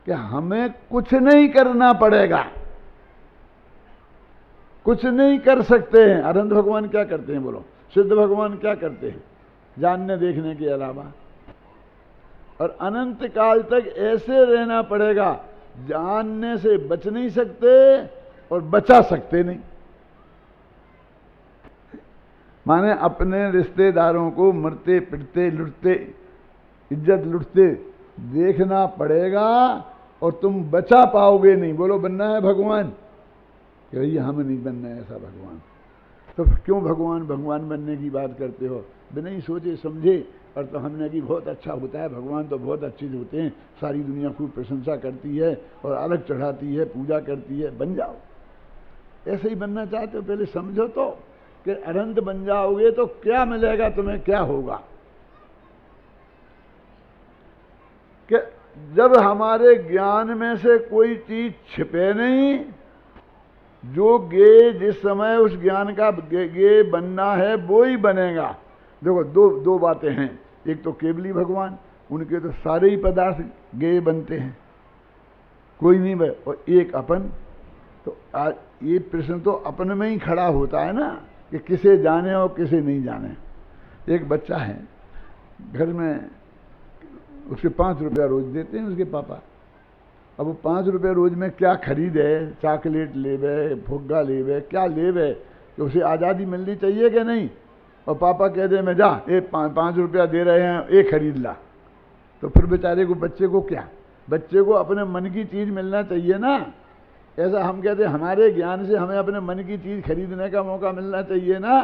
कि हमें कुछ नहीं करना पड़ेगा, कुछ नहीं कर सकते हैं। अनंत भगवान क्या करते हैं? बोलो। सिद्ध भगवान क्या करते हैं? जानने देखने के अलावा। और अनंत काल तक ऐसे रहना पड़ेगा, जानने से बच नहीं सकते और बचा सकते नहीं। माने अपने रिश्तेदारों को मरते पिटते लुटते, इज्जत लुटते देखना पड़ेगा और तुम बचा पाओगे नहीं। बोलो बनना है भगवान कि भैया हम नहीं बनना है ऐसा भगवान। तो क्यों भगवान भगवान बनने की बात करते हो? बिना ही सोचे समझे। और तो हमने कि बहुत अच्छा होता है, भगवान तो बहुत अच्छे होते हैं, सारी दुनिया खूब प्रशंसा करती है और अलग चढ़ाती है, पूजा करती है। बन जाओ। ऐसे ही बनना चाहते हो? पहले समझो तो कि अनंत बन जाओगे तो क्या मिलेगा तुम्हें, क्या होगा। कि जब हमारे ज्ञान में से कोई चीज छिपे नहीं, जो गे जिस समय उस ज्ञान का गे बनना है वो ही बनेगा। देखो दो बातें हैं। एक तो केवली भगवान, उनके तो सारे ही पदार्थ गे बनते हैं, कोई नहीं बने। और एक अपन, तो आज ये प्रश्न तो अपन में ही खड़ा होता है ना कि किसे जाने और किसे नहीं जाने। एक बच्चा है, घर में उसके 5 रुपया रोज देते हैं उसके पापा। अब वो 5 रुपये रोज में क्या खरीदे? चॉकलेट लेवे, फुग्गा लेवे, क्या लेवे? तो उसे आज़ादी मिलनी चाहिए कि नहीं? और पापा कह दे मैं जा, ये 5 रुपया दे रहे हैं, ये खरीद ला। तो फिर बेचारे को, बच्चे को क्या? बच्चे को अपने मन की चीज़ मिलना चाहिए ना। ऐसा हम कहते हैं हमारे ज्ञान से हमें अपने मन की चीज़ खरीदने का मौका मिलना चाहिए ना।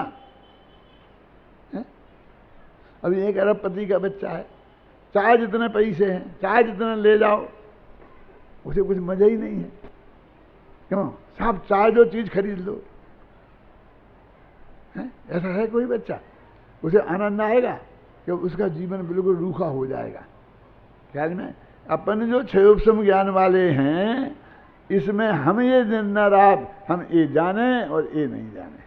अभी 1 अरबपति का बच्चा है, चाहे जितने पैसे हैं, चाहे जितने ले जाओ, उसे कुछ मजा ही नहीं है। क्यों? साहब चाहे जो चीज खरीद लो। ऐसा है कोई बच्चा? उसे आनंद आएगा कि उसका जीवन बिल्कुल रूखा हो जाएगा। ख्याल में अपन जो क्षयोपम ज्ञान वाले हैं, इसमें हम ये दिन रात हम ये जाने और ये नहीं जाने,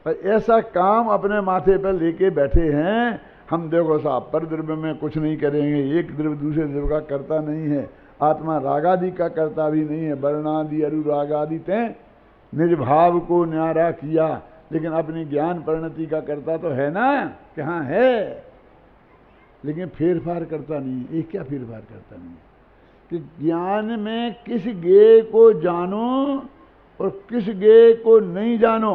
और ऐसा काम अपने माथे पर लेके बैठे हैं। हम देखो साहब पर द्रव्य में कुछ नहीं करेंगे, एक द्रव्य दूसरे द्रव्य का करता नहीं है, आत्मा रागादि का करता भी नहीं है, वर्णादि अनुरागादि तय निज भाव को न्यारा किया, लेकिन अपनी ज्ञान परिणति का करता तो है ना कि हाँ है, लेकिन फेर फार करता नहीं है। एक क्या फेर फार करता नहीं है कि ज्ञान में किस गे को जानो और किस गे को नहीं जानो,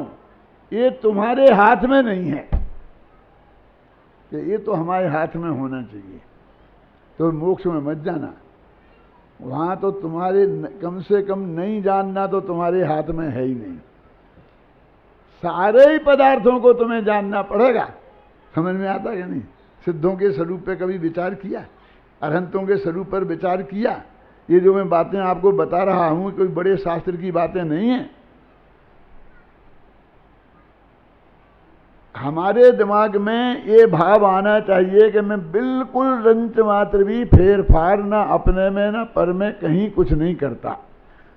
ये तुम्हारे हाथ में नहीं है कि ये तो हमारे हाथ में होना चाहिए। तो मोक्ष में मत जाना। वहां तो तुम्हारे कम से कम नहीं जानना तो तुम्हारे हाथ में है ही नहीं। सारे ही पदार्थों को तुम्हें जानना पड़ेगा। समझ में आता कि नहीं? सिद्धों के स्वरूप पे कभी विचार किया? अरहंतों के स्वरूप पर विचार किया? ये जो मैं बातें आपको बता रहा हूं कोई बड़े शास्त्र की बातें नहीं है। हमारे दिमाग में ये भाव आना चाहिए कि मैं बिल्कुल रंच मात्र भी फेर फार ना अपने में ना पर में कहीं कुछ नहीं करता।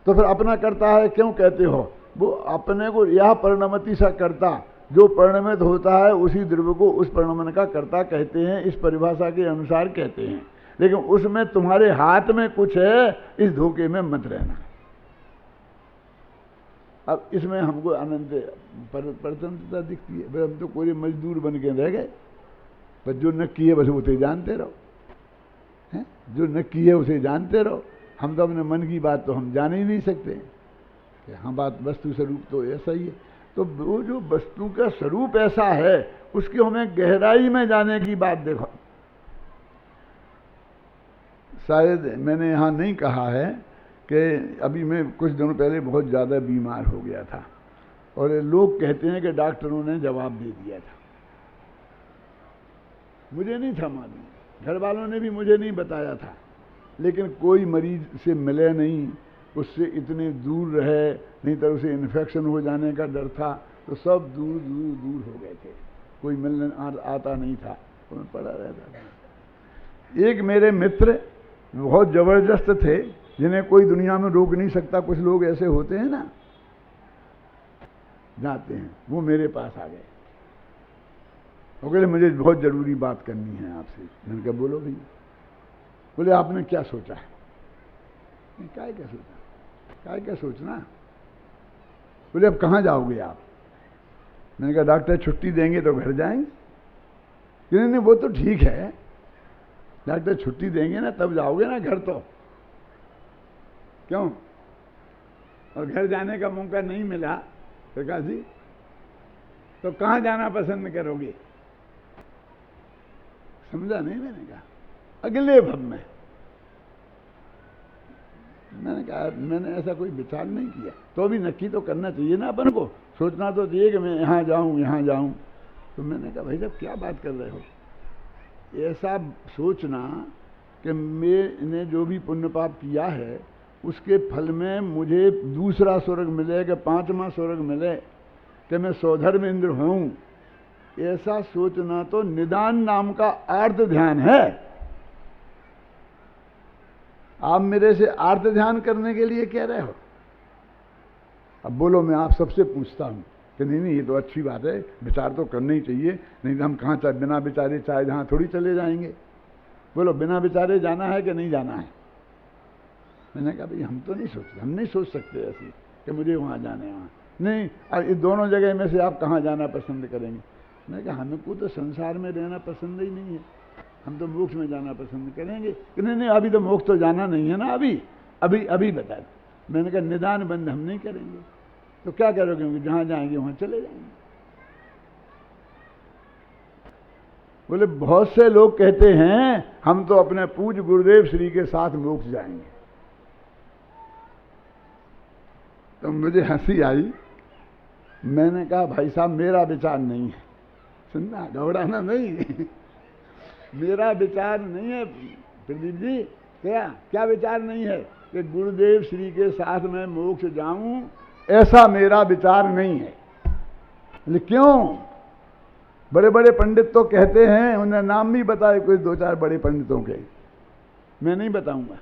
तो फिर अपना करता है क्यों कहते हो? वो अपने को यह परिणमति सा करता, जो परिणमित होता है उसी द्रव्य को उस परिणमन का कर्ता कहते हैं, इस परिभाषा के अनुसार कहते हैं। लेकिन उसमें तुम्हारे हाथ में कुछ है, इस धोखे में मत रहना। अब इसमें हमको अनंत प्रतंत्रता दिखती है। हम तो कोई मजदूर बन के रह गए, बस जो न किए बस उसे जानते रहो, हैं? जो न किए उसे जानते रहो। हम तो अपने मन की बात तो हम जान ही नहीं सकते कि हाँ बात वस्तु स्वरूप तो ऐसा ही है। तो वो जो वस्तु का स्वरूप ऐसा है उसकी हमें गहराई में जाने की बात देखो। शायद मैंने यहाँ नहीं कहा है कि अभी मैं कुछ दिनों पहले बहुत ज़्यादा बीमार हो गया था और लोग कहते हैं कि डॉक्टरों ने जवाब दे दिया था। मुझे नहीं था मालूम, घर वालों ने भी मुझे नहीं बताया था, लेकिन कोई मरीज से मिले नहीं, उससे इतने दूर रहे, नहीं तो उसे इन्फेक्शन हो जाने का डर था, तो सब दूर दूर दूर हो गए थे। कोई मिलने आता नहीं था, तो मैं पड़ा रहता था। एक मेरे मित्र बहुत ज़बरदस्त थे जिन्हें कोई दुनिया में रोक नहीं सकता। कुछ लोग ऐसे होते हैं ना, जाते हैं, वो मेरे पास आ गए। वो कहते मुझे बहुत ज़रूरी बात करनी है आपसे। मैंने कहा बोलो भैया। बोले आपने क्या सोचा है? क्या सोचा? क्या सोचना? बोले अब कहाँ जाओगे आप? मैंने कहा डॉक्टर छुट्टी देंगे तो घर जाएंगे। नहीं वो तो ठीक है, डॉक्टर छुट्टी देंगे ना तब जाओगे ना घर। तो क्यों? और घर जाने का मौका नहीं मिला प्रकाश जी तो कहाँ जाना पसंद करोगे? समझा नहीं? मैंने कहा अगले भव में। मैंने कहा मैंने ऐसा कोई विचार नहीं किया। तो अभी नक्की तो करना चाहिए ना अपन को, सोचना तो चाहिए कि मैं यहाँ जाऊँ यहाँ जाऊँ। तो मैंने कहा भाई साहब क्या बात कर रहे हो? ऐसा सोचना कि मैंने जो भी पुण्य पाप किया है उसके फल में मुझे दूसरा स्वर्ग मिले कि पांचवा स्वर्ग मिले कि मैं सौधर्म इंद्र हूँ, ऐसा सोचना तो निदान नाम का आर्त ध्यान है। आप मेरे से आर्त ध्यान करने के लिए कह रहे हो? अब बोलो, मैं आप सबसे पूछता हूँ कि नहीं ये तो अच्छी बात है, विचार तो करना ही चाहिए, नहीं तो हम कहाँ चाहे बिना विचारे चाहे जहाँ थोड़ी चले जाएंगे। बोलो बिना विचारे जाना है कि नहीं जाना है? मैंने कहा भाई हम तो नहीं सोचते, हम नहीं सोच सकते ऐसी कि मुझे वहाँ जाना है वहाँ नहीं। इस दोनों जगह में से आप कहाँ जाना पसंद करेंगे? मैंने कहा हमको तो संसार में रहना पसंद ही नहीं है, हम तो मोक्ष में जाना पसंद करेंगे। कि नहीं अभी तो मोक्ष तो जाना नहीं है ना, अभी अभी अभी बता दो। मैंने कहा निदान बंद हम नहीं करेंगे। तो क्या करोगे? जहाँ जाएंगे वहाँ चले जाएंगे। बोले बहुत से लोग कहते हैं हम तो अपने पूज्य गुरुदेव श्री के साथ मोक्ष जाएंगे। तो मुझे हंसी आई। मैंने कहा भाई साहब मेरा विचार नहीं है, सुनना घबराना नहीं मेरा विचार नहीं है प्रदीप जी। क्या विचार नहीं है कि गुरुदेव श्री के साथ मैं मोक्ष जाऊं, ऐसा मेरा विचार नहीं है। लेकिन क्यों? बड़े बड़े पंडित तो कहते हैं, उन्हें नाम भी बताए कोई दो चार बड़े पंडितों के, मैं नहीं बताऊंगा।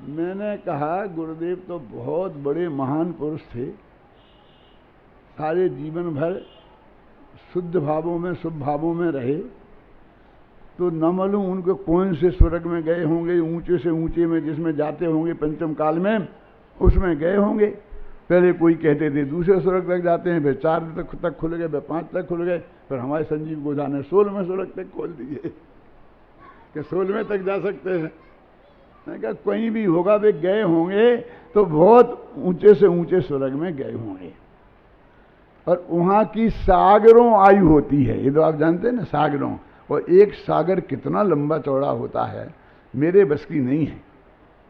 मैंने कहा गुरुदेव तो बहुत बड़े महान पुरुष थे, सारे जीवन भर शुद्ध भावों में शुभ भावों में रहे, तो न मालूम उनको कौन से स्वर्ग में गए होंगे, ऊंचे से ऊंचे में जिसमें जाते होंगे पंचम काल में, उसमें गए होंगे। पहले कोई कहते थे दूसरे स्वर्ग तक जाते हैं, फिर 4 तक खुल गए, फिर 5 तक खुल गए, फिर हमारे संजीव गोझा ने 16वें स्वर्ग तक खोल दिए कि 16वें तक जा सकते हैं। मैंने कहा कहीं भी होगा, वे गए होंगे तो बहुत ऊंचे से ऊंचे स्वर्ग में गए होंगे, और वहाँ की सागरों आयु होती है, ये तो आप जानते हैं ना, सागरों। और एक सागर कितना लंबा चौड़ा होता है मेरे बस की नहीं है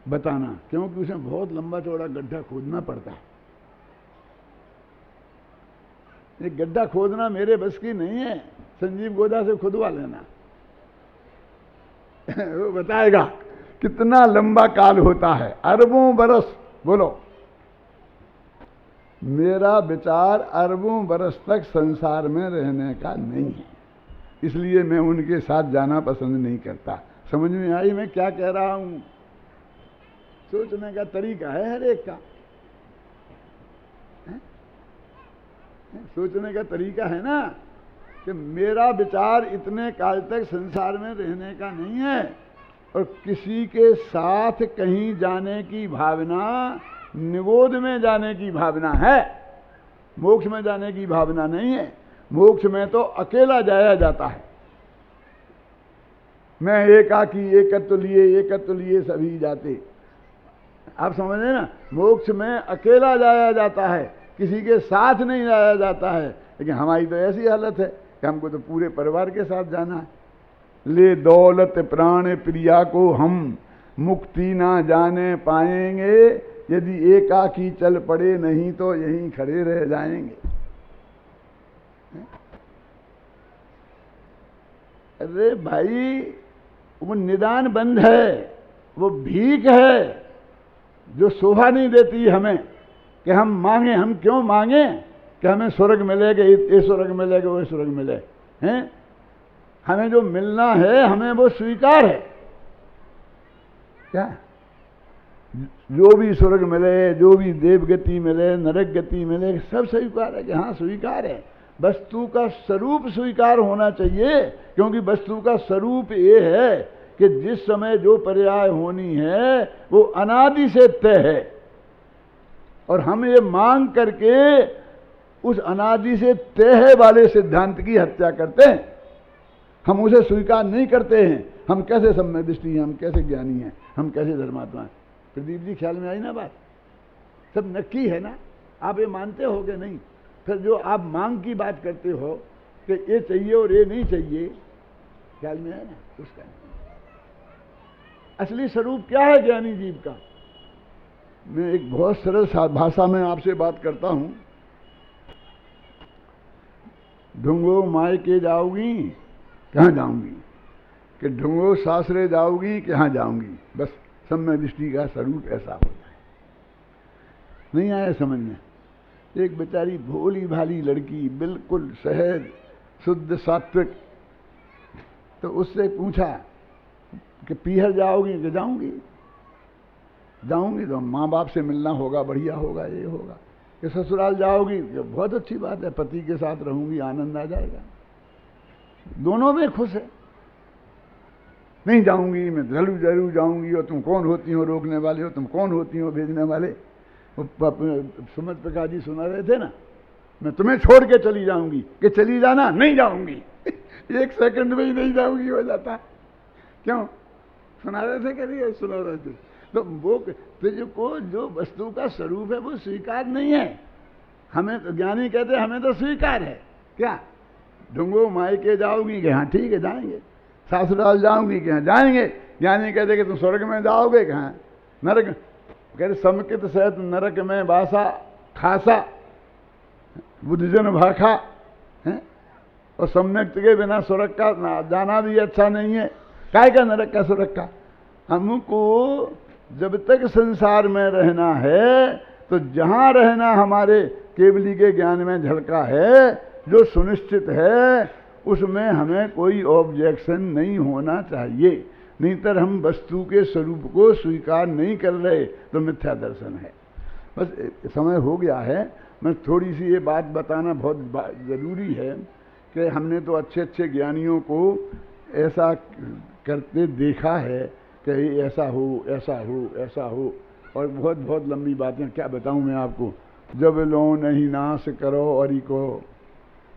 बताना, क्योंकि उसमें बहुत लंबा चौड़ा गड्ढा खोदना पड़ता है। ये गड्ढा खोदना मेरे बस की नहीं है, संजीव गोदा से खुदवा लेना वो बताएगा कितना लंबा काल होता है, अरबों बरस। बोलो, मेरा विचार अरबों बरस तक संसार में रहने का नहीं है, इसलिए मैं उनके साथ जाना पसंद नहीं करता। समझ में आई मैं क्या कह रहा हूं? सोचने का तरीका है हर एक का, सोचने का तरीका है ना कि मेरा विचार इतने काल तक संसार में रहने का नहीं है, और किसी के साथ कहीं जाने की भावना निगोद में जाने की भावना है, मोक्ष में जाने की भावना नहीं है। मोक्ष में तो अकेला जाया जाता है। मैं एकाकी एकत्व लिए सभी जाते, आप समझ रहे ना। मोक्ष में अकेला जाया जाता है, किसी के साथ नहीं जाया जाता है। लेकिन हमारी तो ऐसी हालत है कि हमको तो पूरे परिवार के साथ जाना है। ले दौलत प्राण प्रिया को हम मुक्ति ना जाने पाएंगे, यदि एकाकी चल पड़े नहीं तो यहीं खड़े रह जाएंगे। अरे भाई, वो निदान बंद है, वो भीख है जो शोभा नहीं देती हमें कि हम मांगे। हम क्यों मांगे कि हमें स्वर्ग मिलेगा, ये स्वर्ग मिलेगा, वो स्वर्ग मिले हैं। हमें जो मिलना है हमें वो स्वीकार है। क्या? जो भी स्वर्ग मिले, जो भी देवगति मिले, नरक गति मिले, सब स्वीकार है कि हाँ स्वीकार है। वस्तु का स्वरूप स्वीकार होना चाहिए, क्योंकि वस्तु का स्वरूप ये है कि जिस समय जो पर्याय होनी है वो अनादि से तय है, और हम ये मांग करके उस अनादि से तय है वाले सिद्धांत की हत्या करते हैं। हम उसे स्वीकार नहीं करते हैं। हम कैसे सम्यक दृष्टि हैं, हम कैसे ज्ञानी हैं, हम कैसे धर्मात्मा हैं। प्रदीप जी, ख्याल में आई ना बात? सब नक्की है ना? आप ये मानते हो कि नहीं? फिर जो आप मांग की बात करते हो कि ये चाहिए और ये नहीं चाहिए, ख्याल में है ना? उसका असली स्वरूप क्या है ज्ञानी जीव का? मैं एक बहुत सरल भाषा में आपसे बात करता हूं। ढूंढो मायके जाओगी, कहाँ जाऊंगी? कि ढूंढो सासरे जाओगी, कहाँ जाऊंगी? बस सम्यक दृष्टि का स्वरूप ऐसा होता है। नहीं आया समझ में? एक बेचारी भोली भाली लड़की, बिल्कुल सहज शुद्ध सात्विक, तो उससे पूछा कि पीहर जाओगी? कि जाऊंगी। जाऊंगी तो माँ बाप से मिलना होगा, बढ़िया होगा, ये होगा। कि ससुराल जाओगी? कि बहुत अच्छी बात है, पति के साथ रहूंगी, आनंद आ जाएगा। दोनों में खुश है। नहीं जाऊंगी, मैं जरूर जाऊंगी। और तुम कौन होती हो रोकने वाले हो? तुम कौन होती हो भेजने वाले? सुमित प्रकाश जी सुना रहे थे ना, मैं तुम्हें छोड़ के चली जाऊंगी। कि चली जाना? नहीं जाऊंगी। एक सेकंड में ही नहीं जाऊंगी हो जाता। क्यों? सुना रहे थे? करिए, सुना रहे थे। तो वो को जो वस्तु का स्वरूप है वो स्वीकार नहीं है। हमें तो ज्ञानी कहते हैं हमें तो स्वीकार है। क्या? ढूंढो मायके जाओगी? कि हाँ ठीक है जाएंगे। ससुराल जाऊंगी? कि हाँ जाएंगे। ज्ञानी कहते कि तुम स्वर्ग में जाओगे? कहाँ? नरक? कहते समकित सहित नरक में बासा खासा बुद्धजन भाखा है, और सम्यक के बिना स्वर्ग का जाना भी अच्छा नहीं है। काय का नरक का स्वर्ग का? हमको जब तक संसार में रहना है तो जहां रहना हमारे केवली के ज्ञान में झलका है, जो सुनिश्चित है, उसमें हमें कोई ऑब्जेक्शन नहीं होना चाहिए। नहीं तो हम वस्तु के स्वरूप को स्वीकार नहीं कर रहे तो मिथ्या दर्शन है। बस समय हो गया है। मैं थोड़ी सी ये बात बताना बहुत ज़रूरी है कि हमने तो अच्छे अच्छे ज्ञानियों को ऐसा करते देखा है कि ऐसा हो, ऐसा हो, ऐसा हो, और बहुत बहुत लंबी बातें क्या बताऊं मैं आपको। जब लो नहीं नाश करो अरि को,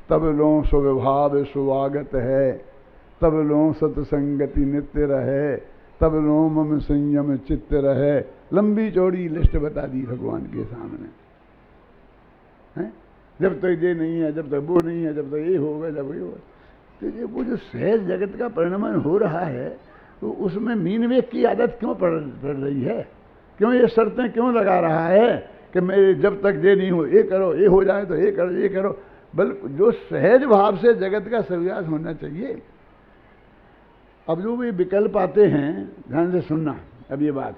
तब लो स्वभाव स्वागत है, तब लो सत्संगति नित्य रहे, तब लो मम संयम चित्त रहे। लंबी चौड़ी लिस्ट बता दी भगवान के सामने हैं। जब तक ये नहीं है, जब तक वो नहीं है, जब तक ये होगा, जब ये होगा। तो ये वो जो सहज जगत का परिणमन हो रहा है, तो उसमें मीन वेग की आदत क्यों पड़ रही है? क्यों ये शर्तें क्यों लगा रहा है कि मेरे जब तक ये नहीं हो, ये करो, ये हो जाए तो ये करो, ये करो। बल्कि जो सहज भाव से जगत का सर्वव्यास होना चाहिए। अब जो भी विकल्प आते हैं, ध्यान से सुनना अब ये बात,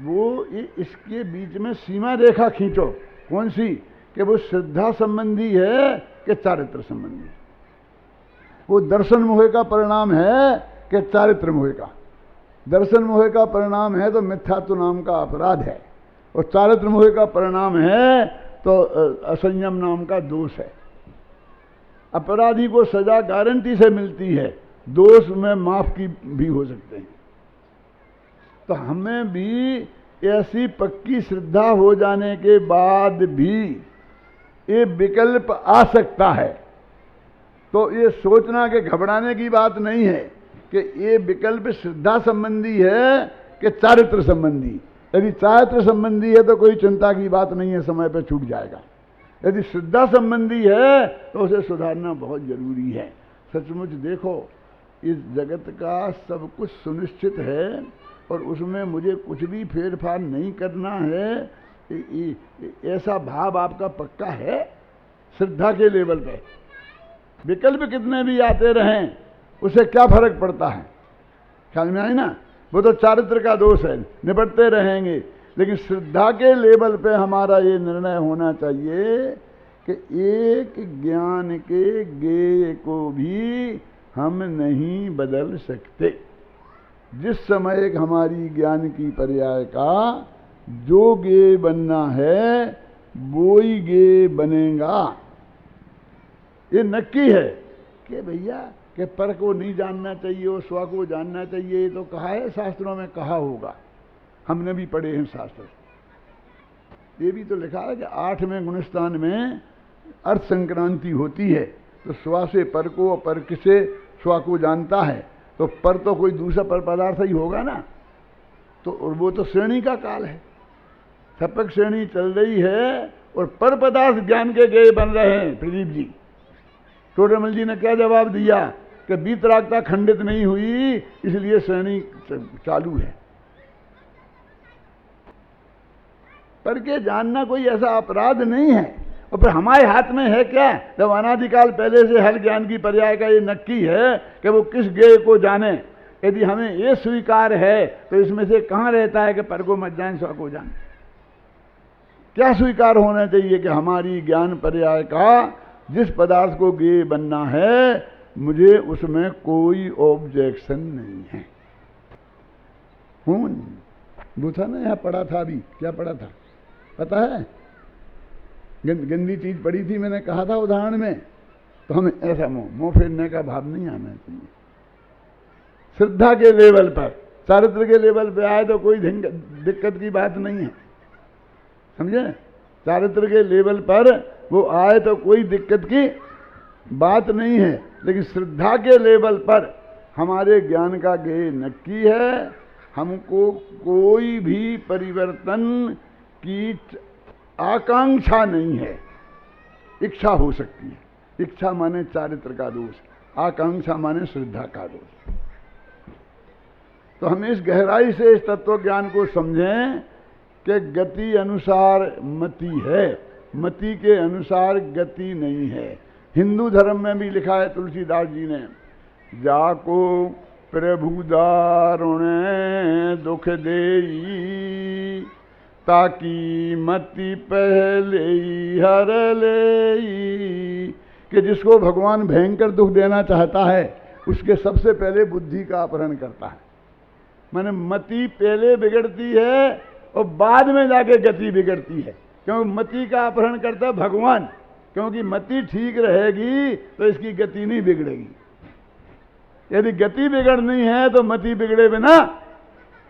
वो इसके बीच में सीमा रेखा खींचो। कौन सी? कि वो श्रद्धा संबंधी है कि चारित्र संबंधी है? वो दर्शन मोह का परिणाम है कि चारित्र मोह का? दर्शन मोह का परिणाम है तो मिथ्यात्व नाम का अपराध है, और चारित्र मोह का परिणाम है तो असंयम नाम का दोष है। अपराधी को सजा गारंटी से मिलती है, दोष में माफ की भी हो सकते हैं। तो हमें भी ऐसी पक्की श्रद्धा हो जाने के बाद भी ये विकल्प आ सकता है। तो ये सोचना कि घबराने की बात नहीं है कि ये विकल्प श्रद्धा संबंधी है कि चारित्र संबंधी। यदि चारित्र संबंधी है तो कोई चिंता की बात नहीं है, समय पर छूट जाएगा। यदि श्रद्धा संबंधी है तो उसे सुधारना बहुत जरूरी है। सचमुच देखो, इस जगत का सब कुछ सुनिश्चित है और उसमें मुझे कुछ भी फेरफार नहीं करना है, ऐसा भाव आपका पक्का है श्रद्धा के लेवल पे? विकल्प कितने भी आते रहें उससे क्या फर्क पड़ता है? ख्याल में आई ना? वो तो चारित्र का दोष है, निपटते रहेंगे। लेकिन श्रद्धा के लेवल पे हमारा ये निर्णय होना चाहिए कि एक ज्ञान के गेय को भी हम नहीं बदल सकते। जिस समय एक हमारी ज्ञान की पर्याय का जो गेय बनना है वो ही गेय बनेगा। ये नक्की है कि भैया कि पर को नहीं जानना चाहिए और स्व को जानना चाहिए। ये तो कहा है शास्त्रों में, कहा होगा, हमने भी पढ़े हैं शास्त्र। ये भी तो लिखा है कि 8वें गुणस्थान में अर्थ संक्रांति होती है, तो स्व से पर को और पर से स्व को जानता है, तो पर तो कोई दूसरा पर पदार्थ ही होगा ना। तो और वो तो श्रेणी का काल है, सपक श्रेणी चल रही है और पर पदार्थ ज्ञान के गेय बन रहे हैं। प्रदीप जी, टोडरमल जी ने क्या जवाब दिया कि वीतरागता खंडित नहीं हुई इसलिए श्रेणी चालू है। पर के जानना कोई ऐसा अपराध नहीं है। और फिर हमारे हाथ में है क्या? जब अनादिकाल पहले से हर ज्ञान की पर्याय का ये नक्की है कि वो किस गेय को जाने। यदि हमें ये स्वीकार है तो इसमें से कहाँ रहता है कि पर को मत जान स्व को जान? क्या स्वीकार होना चाहिए कि हमारी ज्ञान पर्याय का जिस पदार्थ को गेय बनना है मुझे उसमें कोई ऑब्जेक्शन नहीं है। कौन वो था ना, यहाँ पढ़ा था, अभी क्या पढ़ा था पता है? गंदी चीज पड़ी थी, मैंने कहा था उदाहरण में। तो हमें ऐसा मुंह फेरने का भाव नहीं आना चाहिए। श्रद्धा के लेवल पर, चारित्र के लेवल पे आए तो कोई दिक्कत की बात नहीं है, समझे? चारित्र के लेवल पर वो आए तो कोई दिक्कत की बात नहीं है। लेकिन श्रद्धा के लेवल पर हमारे ज्ञान का गेय नक्की है। हमको कोई भी परिवर्तन की आकांक्षा नहीं है। इच्छा हो सकती है, इच्छा माने चारित्र का दोष, आकांक्षा माने श्रद्धा का दोष। तो हम इस गहराई से इस तत्व ज्ञान को समझें कि गति अनुसार मति है, मति के अनुसार गति नहीं है। हिंदू धर्म में भी लिखा है तुलसीदास जी ने, जाको प्रभु दारुणे दुख देई ताकि मति पहले हर लेई। कि जिसको भगवान भयंकर दुख देना चाहता है उसके सबसे पहले बुद्धि का अपहरण करता है। माने मति पहले बिगड़ती है और बाद में जाके गति बिगड़ती है, क्योंकि मति का अपहरण करता है भगवान। क्योंकि मति ठीक रहेगी तो इसकी गति नहीं बिगड़ेगी। यदि गति बिगड़नी है तो मति बिगड़े बिना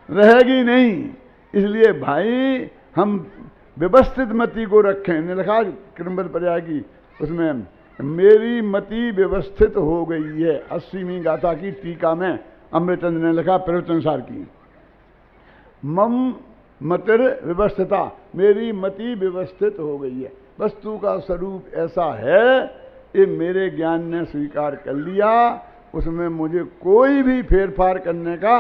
रहेगी नहीं। इसलिए भाई हम व्यवस्थित मति को रखें। ने लिखा कृम्बल पर्याय की उसमें, मेरी मति व्यवस्थित हो गई है। 80वीं गाथा की टीका में अमृतचंद्र ने लिखा प्रवचनसार की, मम मतिर व्यवस्थिता, मेरी मति व्यवस्थित हो गई है। वस्तु का स्वरूप ऐसा है ये मेरे ज्ञान ने स्वीकार कर लिया, उसमें मुझे कोई भी फेरफार करने का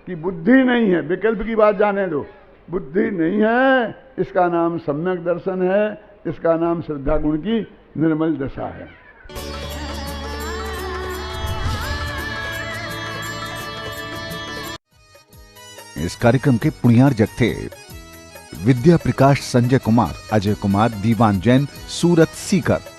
की बुद्धि नहीं है। विकल्प की बात जाने दो, बुद्धि नहीं है। इसका नाम सम्यक दर्शन है, इसका नाम श्रद्धा गुण की निर्मल दशा है। इस कार्यक्रम के पुण्यार्जक थे विद्या प्रकाश संजय कुमार, अजय कुमार, दीवान जैन, सूरत सीकर।